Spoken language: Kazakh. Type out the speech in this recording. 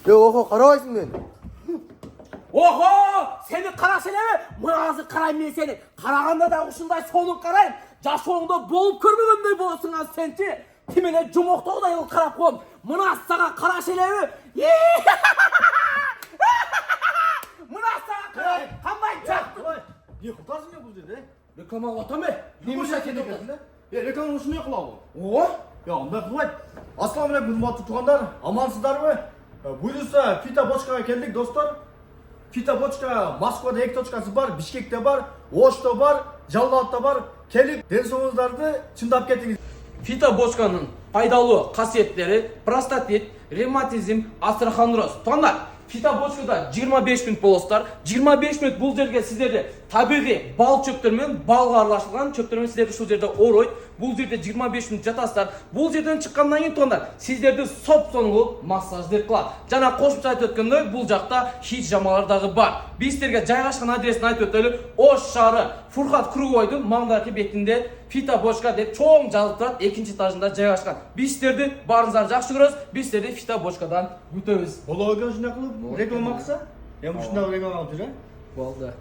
Ого, қарабайсың мен. Ого, сені қарасылемі? Мұназы қарайым мен сені. Қарағанда да ұшындай соның қарайым. Жашуыңда болып көрмегендей боласың аз сенші. Тимене жұмоқтаудай ыл қарап қойым. Мұназ саға қарашылемі? Мұназ саға қарайым. Қамбай жақты. Не құлтарсың не бұл жерде? Рекламаға отаме. Немесе әкелді? Рекламаны үшін не қылауы? О? Ондай қылмайды. Ассалаумағалейкум құрметті туғандар, амансыздар ма? Бұйырса Фита бочкаға келдік достар. Фита бочка Москвада 2 точкасы бар, Бишкекте бар, Ошто бар, Жалалатта бар. Келіп денсаулығыңыздарды чындап кетіңіз. Фита бочканың пайдалы қасиеттері простатит, ревматизм, астрохондроз. Туғандар, фита бочкада 25 минут боласыздар. 25 минут бұл жерге сіздерде табиғи бал чөптермен, балға араластырылған чөптермен сіздерді сол жерде оройды. Бұл жерде 25 минут жатасыздар. Бұл жерден шыққаннан кейін туғандар, сіздерді соп-соңғы массаждер қылады. Жаңа қосымша айтып өткендей, бұл жақта хиджамалардағы бар. Біз сіздерге жайғашқан адресін айтып өтелі, Ош шары Фурхат Кругойдың маңдaki бетінде Фита бочка деп чоң жазылып тұрады, 2-ші этажында жайғашқан. Біз сіздерді барыңыздар жақсы көресіз, біз сіздерді Фита бочкадан күтеміз. Бұл ойға жинақ қылып реклама қылса? Ұшында реклама қылып жүр, Болды.